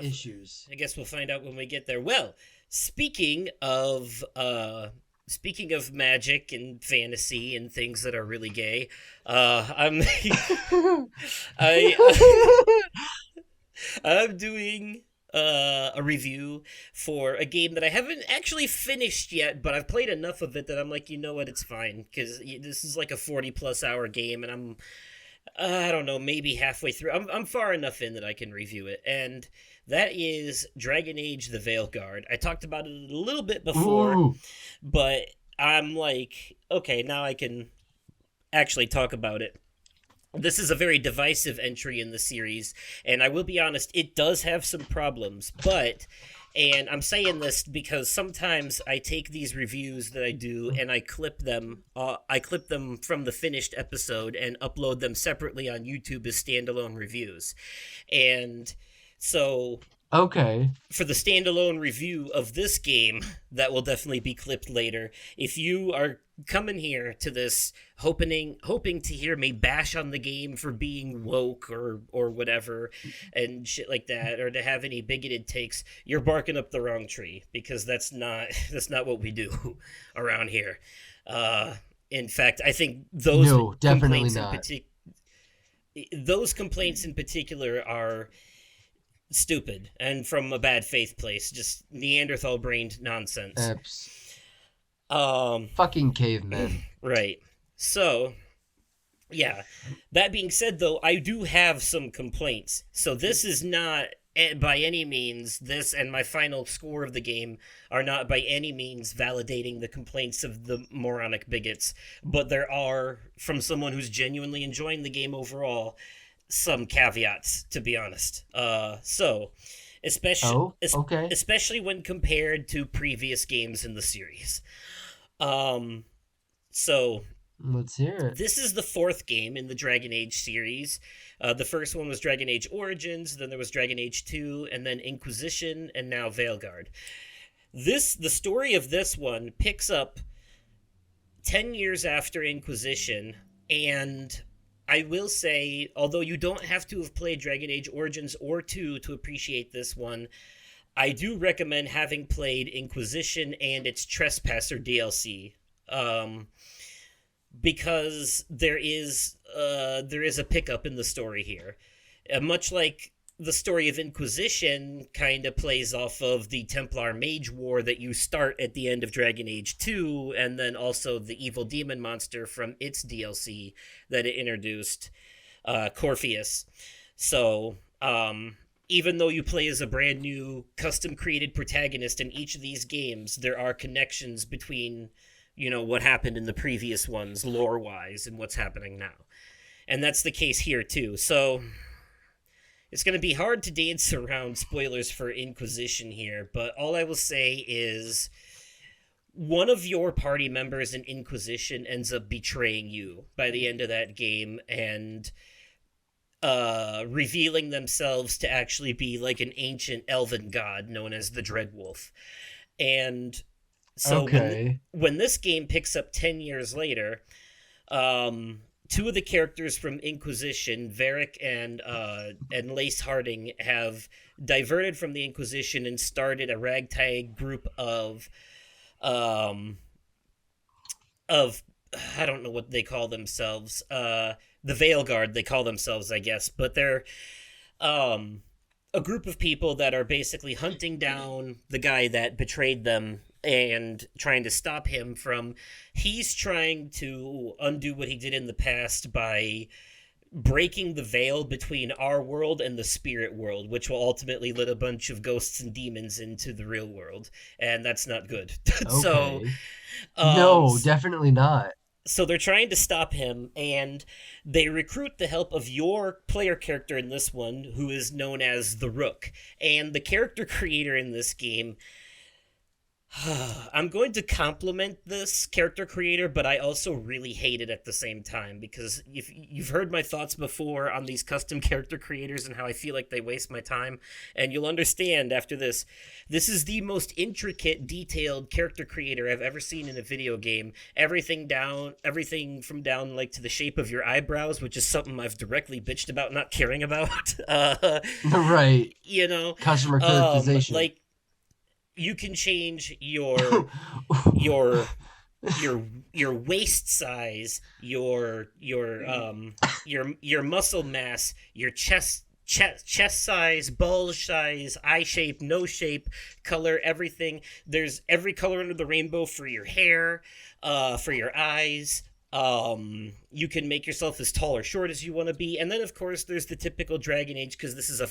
issues. I guess we'll find out when we get there. Well, speaking of speaking of magic and fantasy and things that are really gay, I'm I I'm doing a review for a game that I haven't actually finished yet, but I've played enough of it that I'm like, you know what, it's fine because this is like a 40 plus hour game, and I'm I don't know, maybe halfway through. I'm far enough in that I can review it, and that is Dragon Age: The Veilguard. I talked about it a little bit before, Ooh, but I'm like, okay, now I can actually talk about it. This is a very divisive entry in the series, and I will be honest, it does have some problems, but and I'm saying this because sometimes I take these reviews that I do and I clip them. I clip them from the finished episode and upload them separately on YouTube as standalone reviews. And so okay. for the standalone review of this game that will definitely be clipped later, if you are coming here to this hoping to hear me bash on the game for being woke or whatever and shit like that, or to have any bigoted takes, you're barking up the wrong tree, because that's not what we do around here. In fact, I think No, definitely complaints in not. particular those complaints in particular are stupid and from a bad faith place, just Neanderthal brained nonsense. Eps. Um, Fucking cavemen. right. So, yeah. That being said, though, I do have some complaints. So this is not by any means, this and my final score of the game are not by any means validating the complaints of the moronic bigots, but there are, from someone who's genuinely enjoying the game overall, some caveats, to be honest. Especially Oh, okay. especially when compared to previous games in the series. Um, so Let's hear it. this is the fourth game in the Dragon Age series. The first one was Dragon Age Origins, then there was Dragon Age 2, and then Inquisition, and now Veilguard. The story of this one picks up 10 years after Inquisition, and I will say, although you don't have to have played Dragon Age Origins or 2 to appreciate this one, I do recommend having played Inquisition and its Trespasser DLC. Um, because there is a pickup in the story here, much like the story of Inquisition kind of plays off of the Templar Mage War that you start at the end of Dragon Age 2, and then also the evil demon monster from its DLC that it introduced, Corpheus. So, even though you play as a brand new custom created protagonist in each of these games, there are connections between, what happened in the previous ones lore wise and what's happening now. And that's the case here too. So it's going to be hard to dance around spoilers for Inquisition here, but all I will say is one of your party members in Inquisition ends up betraying you by the end of that game, and revealing themselves to actually be like an ancient elven god known as the Dreadwolf. And so Okay. when this game picks up 10 years later, two of the characters from Inquisition, Varric and Lace Harding, have diverted from the Inquisition and started a ragtag group um of I don't know what they call themselves. The Veilguard they call themselves, I guess, but they're um a group of people that are basically hunting down the guy that betrayed them and trying to stop him from he's trying to undo what he did in the past by breaking the veil between our world and the spirit world, which will ultimately let a bunch of ghosts and demons into the real world, and that's not good. so Okay. um No, definitely not. so they're trying to stop him, and they recruit the help of your player character in this one, who is known as the Rook. And the character creator in this game I'm going to compliment this character creator, but I also really hate it at the same time because if you've heard my thoughts before on these custom character creators and how I feel like they waste my time, and you'll understand after this. This is the most intricate, detailed character creator I've ever seen in a video game. Everything from down like to the shape of your eyebrows, which is something I've directly bitched about not caring about. Right. You know, Customer characterization. like you can change your your your waist size, your muscle mass, your chest size, bulge size, eye shape, nose shape, color, everything. There's every color under the rainbow for your hair, for your eyes. You can make yourself as tall or short as you want to be, and then of course there's the typical Dragon Age because this is a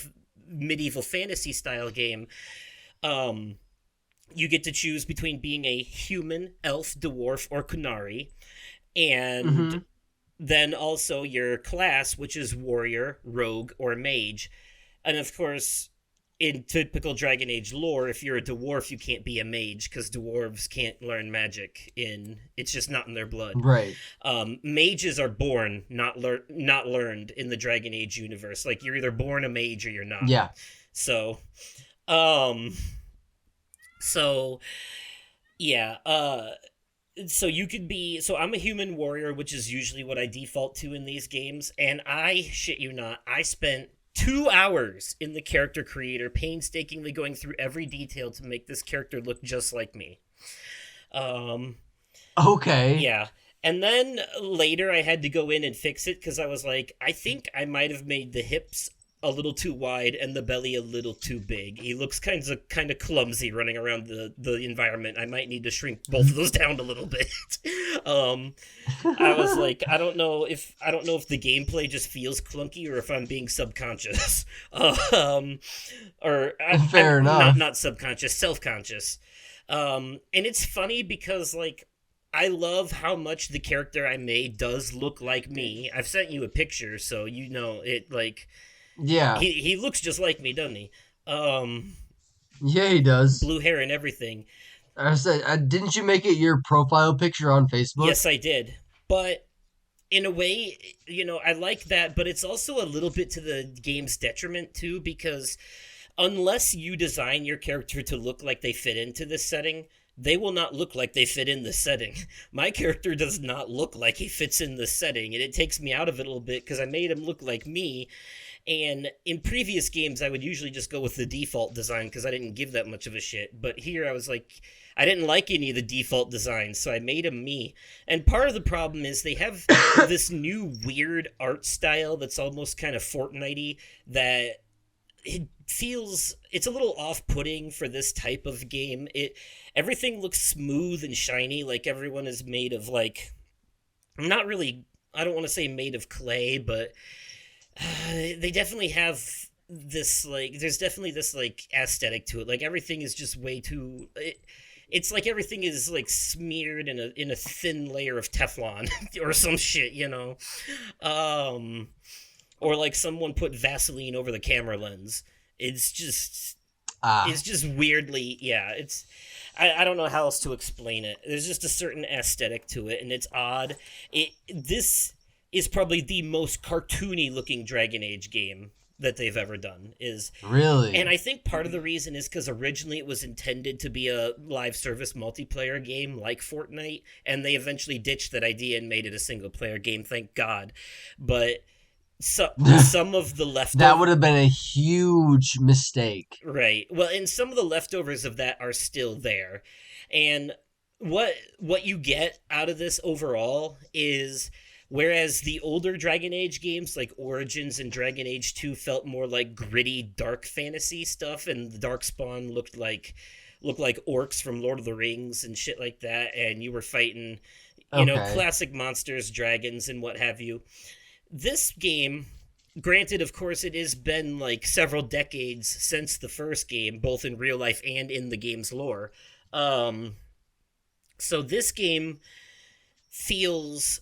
medieval fantasy style game. Um, you get to choose between being a human, elf, dwarf, or Kunari, and Hmm. then also your class, which is warrior, rogue, or mage. And of course, in typical Dragon Age lore, if you're a dwarf, you can't be a mage because dwarves can't learn magic. It's just not in their blood. Right. Mages are born, not learned in the Dragon Age universe. Like you're either born a mage or you're not. Yeah. So, um, so yeah, so you could be so I'm a human warrior, which is usually what I default to in these games, and I shit you not, I spent 2 hours in the character creator painstakingly going through every detail to make this character look just like me. um Okay. yeah, and then later I had to go in and fix it because I was like, I think I might have made the hips a little too wide and the belly a little too big. He looks kind of clumsy running around the environment. I might need to shrink both of those down a little bit. um, I was like, I don't know if the gameplay just feels clunky or if I'm being subconscious. um, or I'm Fair not enough. not subconscious, self conscious. And it's funny because like I love how much the character I made does look like me. I've sent you a picture, so you know it. Like Yeah. he looks just like me, doesn't he? Um, Yeah, he does. Blue hair and everything. I said, didn't you make it your profile picture on Facebook? Yes, I did. But in a way, I like that, but it's also a little bit to the game's detriment too, because unless you design your character to look like they fit into this setting, they will not look like they fit in this setting. My character does not look like he fits in this setting, and it takes me out of it a little bit because I made him look like me. And in previous games, I would usually just go with the default design because I didn't give that much of a shit. But here, I was like, I didn't like any of the default designs, so I made him me. And part of the problem is they have this new weird art style that's almost kind of Fortnite-y that it's a little off-putting for this type of game. Everything looks smooth and shiny, like everyone is made of like not really. I don't want to say made of clay, but they definitely have this like. There's definitely this like aesthetic to it. Like everything is just way too. It's like everything is like smeared in a thin layer of Teflon or some shit. Um, or like someone put Vaseline over the camera lens. It's just Ah, it's just weirdly, yeah. I don't know how else to explain it. There's just a certain aesthetic to it, and it's odd. This is probably the most cartoony looking Dragon Age game that they've ever done. And really? I think part of the reason is because originally it was intended to be a live service multiplayer game like Fortnite, and they eventually ditched that idea and made it a single player game. Thank God. But some of the That leftover would have been a huge mistake. right. Well, and some of the leftovers of that are still there. And what you get out of this overall is whereas the older Dragon Age games like Origins and Dragon Age 2 felt more like gritty dark fantasy stuff and the Darkspawn looked like orcs from Lord of the Rings and shit like that, and you were fighting Okay. classic monsters, dragons and what have you. This game, granted, of course, it has been like several decades since the first game, both in real life and in the game's lore. Um, so this game feels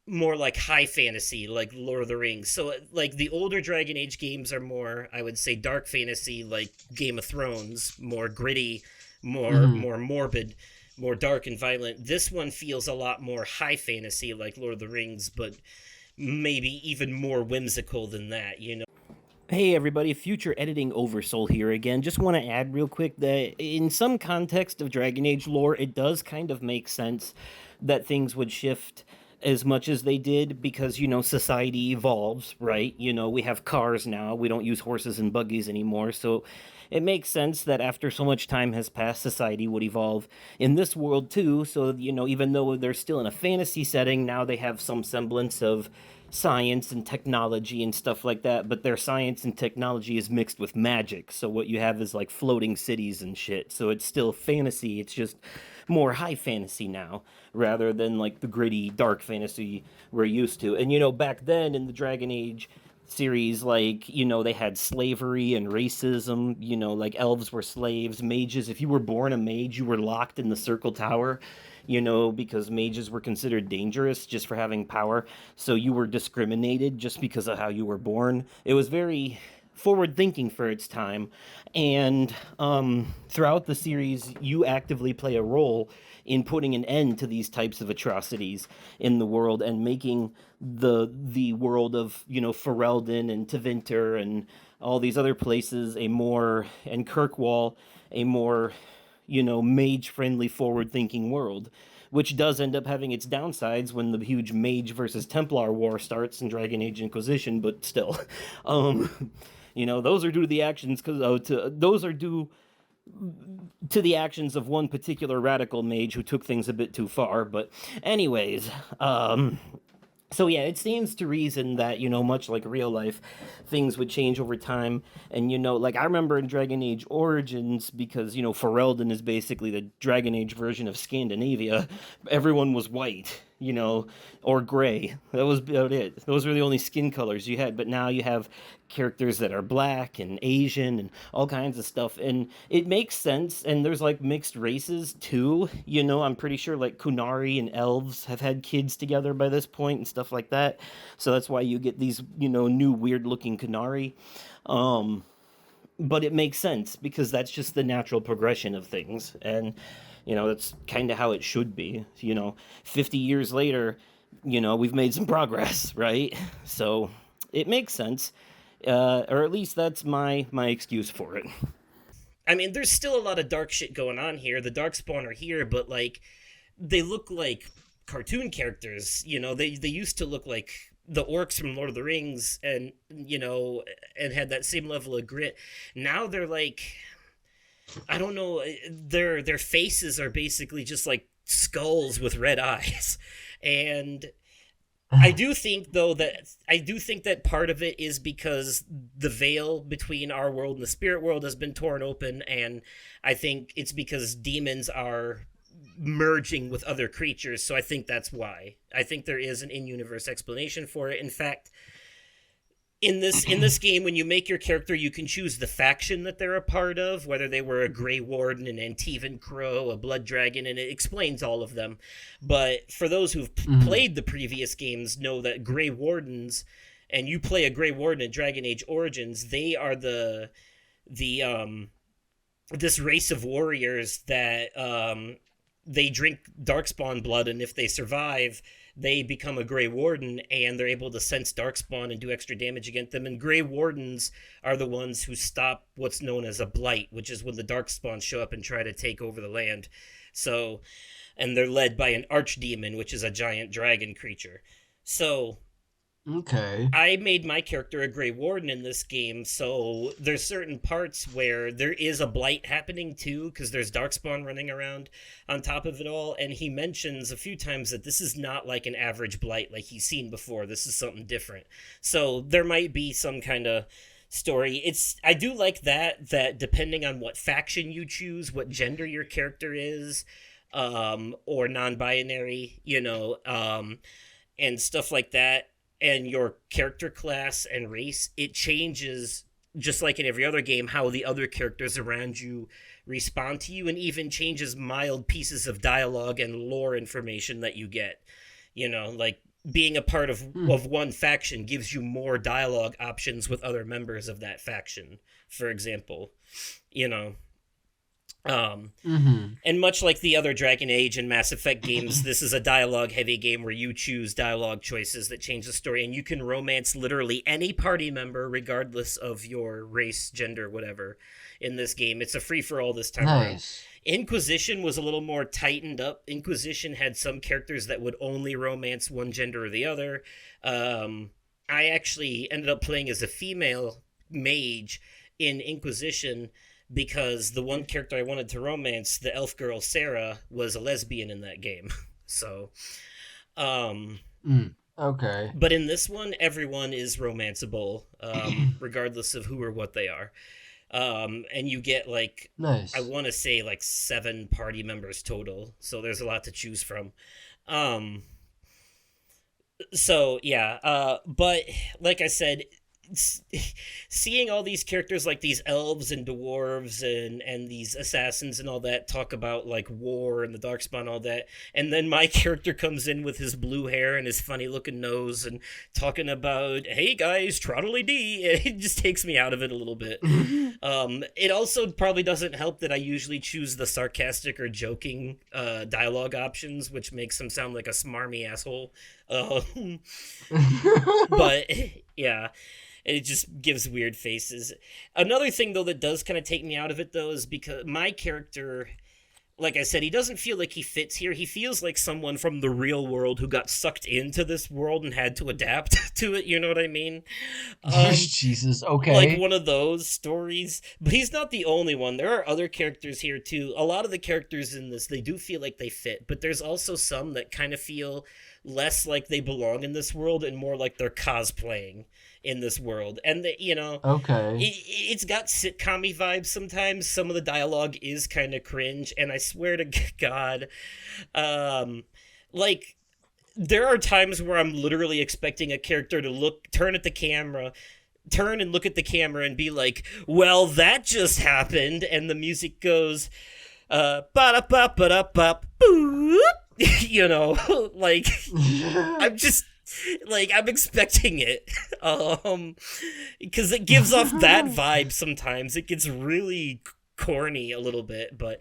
more like high fantasy, like Lord of the Rings. So like the older Dragon Age games are more, I would say, dark fantasy, like Game of Thrones, more gritty, Hmm. more morbid, more dark and violent. This one feels a lot more high fantasy, like Lord of the Rings, but maybe even more whimsical than that. Hey everybody, future editing Oversoul here again. Just want to add real quick that in some context of Dragon Age lore, it does kind of make sense that things would shift as much as they did because, society evolves, right? We have cars now, we don't use horses and buggies anymore, so it makes sense that after so much time has passed, society would evolve in this world too. So, even though they're still in a fantasy setting, now they have some semblance of science and technology and stuff like that, but their science and technology is mixed with magic. So what you have is like floating cities and shit. So it's still fantasy. It's just more high fantasy now rather than like the gritty dark fantasy we're used to. And back then in the Dragon Age series, like, they had slavery and racism. Like elves were slaves, mages, if you were born a mage, you were locked in the Circle Tower, because mages were considered dangerous just for having power. So you were discriminated just because of how you were born. It was very forward thinking for its time. And throughout the series, you actively play a role in putting an end to these types of atrocities in the world and making the world of, Ferelden and Tevinter and all these other places and Kirkwall, a more, mage friendly, forward thinking world, which does end up having its downsides when the huge mage versus Templar war starts in Dragon Age Inquisition, but still. um those are due to the actions those are due to the actions of one particular radical mage who took things a bit too far. But anyways, so yeah, it stands to reason that, much like real life, things would change over time. And like I remember in Dragon Age Origins, because Ferelden is basically the Dragon Age version of Scandinavia, everyone was white, or gray. That was about it. Those were the only skin colors you had. But now you have characters that are black and Asian and all kinds of stuff. And it makes sense. And there's like mixed races too. I'm pretty sure like Kunari and elves have had kids together by this point and stuff like that. So that's why you get these, new weird looking Kunari. Um, but it makes sense because that's just the natural progression of things. And, that's kind of how it should be. 50 years later, we've made some progress, right? So it makes sense. Or at least that's my excuse for it. I mean, there's still a lot of dark shit going on here. The Darkspawn are here, but like they look like cartoon characters. They used to look like the orcs from Lord of the Rings, and had that same level of grit. Now they're like, I don't know, their faces are basically just like skulls with red eyes, and I do think that part of it is because the veil between our world and the spirit world has been torn open, and I think it's because demons are merging with other creatures. So I think that's why. I think there is an in-universe explanation for it. In fact, in this game, when you make your character, you can choose the faction that they're a part of, whether they were a Grey Warden, an Antivan Crow, a Blood Dragon, and it explains all of them. But for those who've Hmm. played the previous games, know that Grey Wardens, and you play a Grey Warden in Dragon Age Origins, they are the this race of warriors that they drink darkspawn blood, and if they survive, they become a Grey Warden, and they're able to sense darkspawn and do extra damage against them. And Grey Wardens are the ones who stop what's known as a blight, which is when the darkspawn show up and try to take over the land. So, and they're led by an archdemon, which is a giant dragon creature. So Okay. I made my character a Grey Warden in this game, so there's certain parts where there is a blight happening too, because there's Darkspawn running around on top of it all, and he mentions a few times that this is not like an average blight like he's seen before. This is something different. So there might be some kind of story. I do like that depending on what faction you choose, what gender your character is, or non-binary, and stuff like that, and your character class and race, it changes just like in every other game how the other characters around you respond to you, and even changes mild pieces of dialogue and lore information that you get. Like being a part Hmm. of one faction gives you more dialogue options with other members of that faction, for example. You know, Um, Mm-hmm. and much like the other Dragon Age and Mass Effect games, this is a dialogue heavy game where you choose dialogue choices that change the story, and you can romance literally any party member, regardless of your race, gender, whatever, in this game. It's a free for all this time around. Nice. Inquisition was a little more tightened up. Inquisition had some characters that would only romance one gender or the other. Um, I actually ended up playing as a female mage in Inquisition because the one character I wanted to romance, the elf girl Sarah, was a lesbian in that game. So, um, Okay. but in this one, everyone is romanceable, regardless of who or what they are. And you get like, I Nice. want to say like 7 party members total, so there's a lot to choose from. Um, so yeah, but like I said, seeing all these characters like these elves and dwarves and these assassins and all that talk about like war and the darkspawn, all that, and then my character comes in with his blue hair and his funny looking nose and talking about, hey guys, troddly dee, it just takes me out of it a little bit. It also probably doesn't help that I usually choose the sarcastic or joking dialogue options, which makes him sound like a smarmy asshole. But yeah, it just gives weird faces. Another thing though that does kind of take me out of it though is because my character, like I said, he doesn't feel like he fits here. He feels like someone from the real world who got sucked into this world and had to adapt to it. You know what I mean? Um, Jesus. like Okay. one of those stories. But he's not the only one. There are other characters here too. A lot of the characters in this, they do feel like they fit, but there's also some that kind of feel less like they belong in this world and more like they're cosplaying in this world. And Okay. it's got sitcom vibes sometimes. Some of the dialogue is kind of cringe, and I swear to God, um, like there are times where I'm literally expecting a character to turn and look at the camera and be like, "Well, that just happened," and the music goes, ba da ba ba da ba boop. Like I'm just like I'm expecting it, um, because it gives off that vibe. Sometimes it gets really corny a little bit, but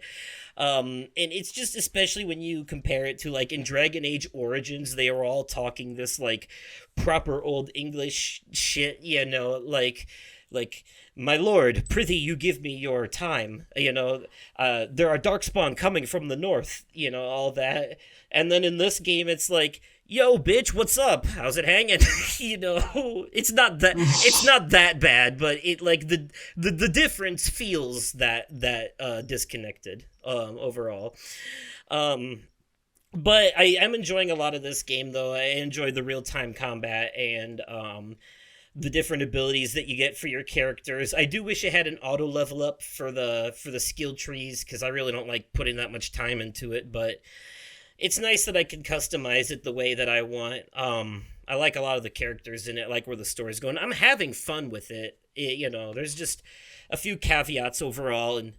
and it's just especially when you compare it to like in Dragon Age Origins, they are all talking this like proper old English shit, like my lord, prithee you give me your time, there are darkspawn coming from the north, all that. And then in this game it's like, yo bitch, what's up, how's it hanging? It's not that bad, but it like the difference feels that disconnected overall. um but I am enjoying a lot of this game though. I enjoy the real-time combat and the different abilities that you get for your characters. I do wish it had an auto level up for the skill trees because I really don't like putting that much time into it, but it's nice that I can customize it the way that I want. I like a lot of the characters in it, I like where the story's going. I'm having fun with it. There's just a few caveats overall, and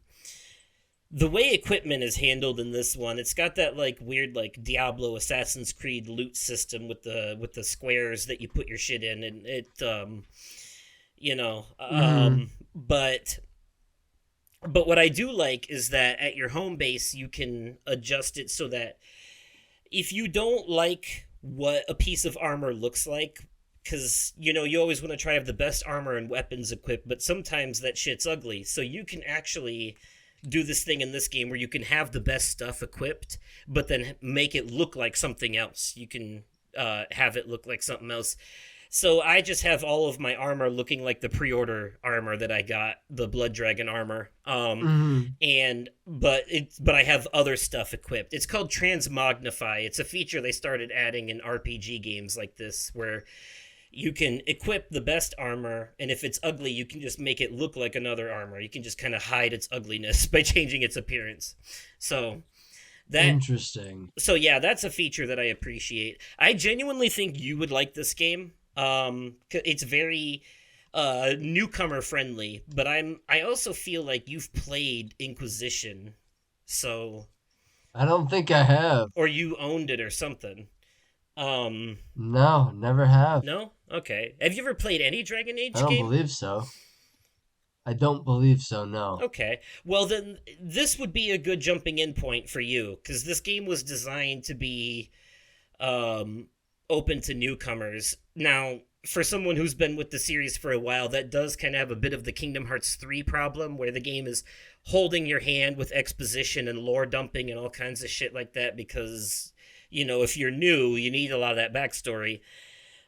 the way equipment is handled in this one, it's got that like weird like Diablo Assassin's Creed loot system with the squares that you put your shit in, and it you know Hmm. but what I do like is that at your home base you can adjust it so that if you don't like what a piece of armor looks like, because you always want to try to have the best armor and weapons equipped, but sometimes that shit's ugly, so you can actually do this thing in this game where you can have the best stuff equipped but then make it look like something else. You can have it look like something else. So I just have all of my armor looking like the pre-order armor that I got, the Blood Dragon armor. Hmm. But I have other stuff equipped. It's called Transmogrify. It's a feature they started adding in RPG games like this, where you can equip the best armor, and if it's ugly, you can just make it look like another armor. You can just kind of hide its ugliness by changing its appearance. So that Interesting. so yeah, that's a feature that I appreciate. I genuinely think you would like this game. It's very newcomer friendly, but I also feel like you've played Inquisition, so I don't think I have. or you owned it or something. Um, No, never have. no? Okay. Have you ever played any Dragon I Age don't game? believe so. I don't believe so, no. Okay. Well, then this would be a good jumping in point for you because this game was designed to be um, open to newcomers. Now, for someone who's been with the series for a while, that does kind of have a bit of the Kingdom Hearts 3 problem where the game is holding your hand with exposition and lore dumping and all kinds of shit like that because, if you're new, you need a lot of that backstory.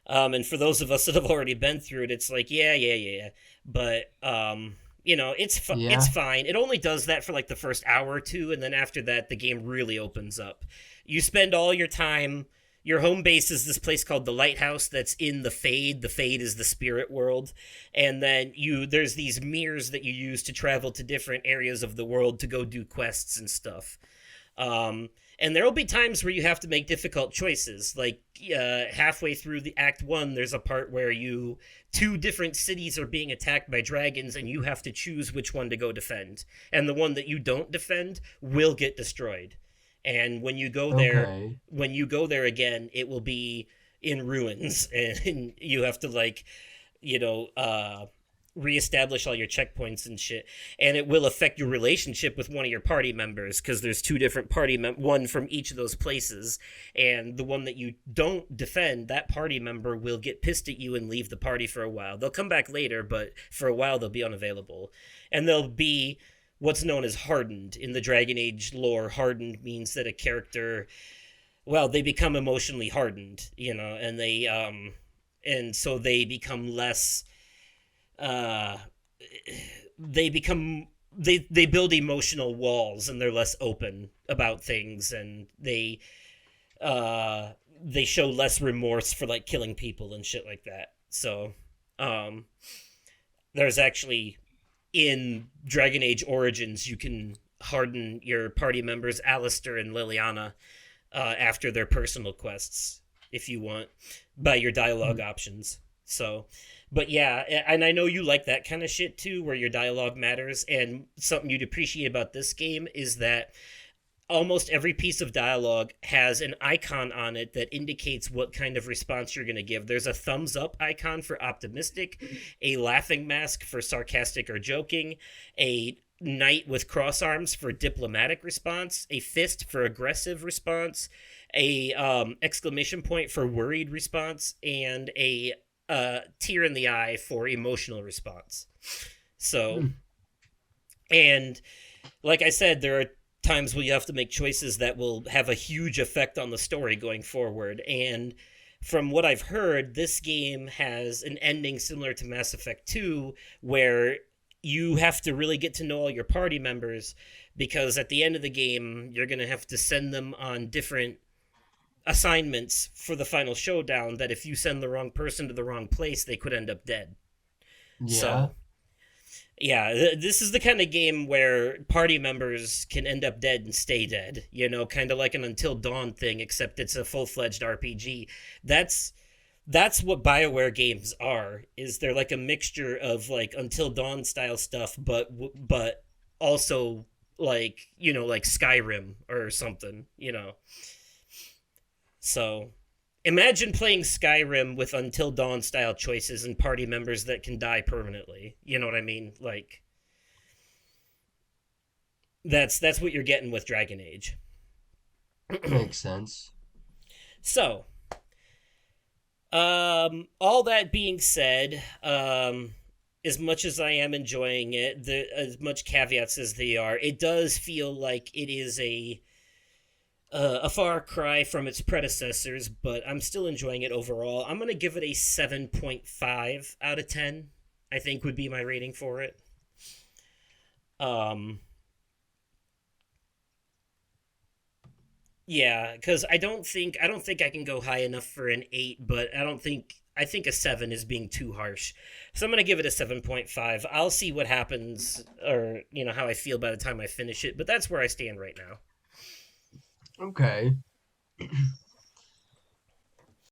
And for those of us that have already been through it, it's like, yeah, yeah, yeah. But, it's Yeah. fine. It only does that for like the first hour or two, and then after that, the game really opens up. You spend all your time. Your home base is this place called the Lighthouse that's in the Fade. The Fade is the spirit world. And then there's these mirrors that you use to travel to different areas of the world to go do quests and stuff. And there will be times where you have to make difficult choices. Like halfway through the Act One, there's a part where two different cities are being attacked by dragons, and you have to choose which one to go defend. And the one that you don't defend will get destroyed. And Okay. when you go there again, it will be in ruins, and you have to you know, uh, reestablish all your checkpoints and shit, and it will affect your relationship with one of your party members because there's two different one from each of those places, and the one that you don't defend, that party member will get pissed at you and leave the party for a while. They'll come back later, but for a while they'll be unavailable, and they'll be what's known as hardened in the Dragon Age lore. Hardened means that a character, well, they become emotionally hardened, and and so they become less uh they become they build emotional walls, and they're less open about things, and uh they show less remorse for like killing people and shit like that. So um there's actually, in Dragon Age Origins, you can harden your party members Alistair and Liliana after their personal quests if you want, by your dialogue options. So, but yeah, and I know you like that kind of shit too, where your dialogue matters. And something you'd appreciate about this game is that almost every piece of dialogue has an icon on it that indicates what kind of response you're going to give. There's a thumbs up icon for optimistic, a laughing mask for sarcastic or joking, a knight with cross arms for diplomatic response, a fist for aggressive response, a exclamation point for worried response, and a tear in the eye for emotional response. So, Hmm. and like I said, there are times where you have to make choices that will have a huge effect on the story going forward. And from what I've heard, this game has an ending similar to Mass Effect 2, where you have to really get to know all your party members, because at the end of the game, you're going to have to send them on different assignments for the final showdown, that if you send the wrong person to the wrong place, they could end up dead. Yeah. So, yeah, this is the kind of game where party members can end up dead and stay dead, kind of like an Until Dawn thing, except it's a full-fledged RPG. That's what BioWare games are. Is they're like a mixture of like Until Dawn style stuff, but also like Skyrim or something. So imagine playing Skyrim with Until Dawn style choices and party members that can die permanently. You know what I mean? Like that's what you're getting with Dragon Age. Makes sense. So, all that being said, as much as I am enjoying it, as much caveats as they are, it does feel like it is a far cry from its predecessors, but I'm still enjoying it overall. I'm going to give it a 7.5 out of 10, I think would be my rating for it. Um, yeah, because I don't think I can go high enough for an 8, but I think a 7 is being too harsh. So I'm going to give it a 7.5. I'll see what happens, or, how I feel by the time I finish it, but that's where I stand right now. Okay.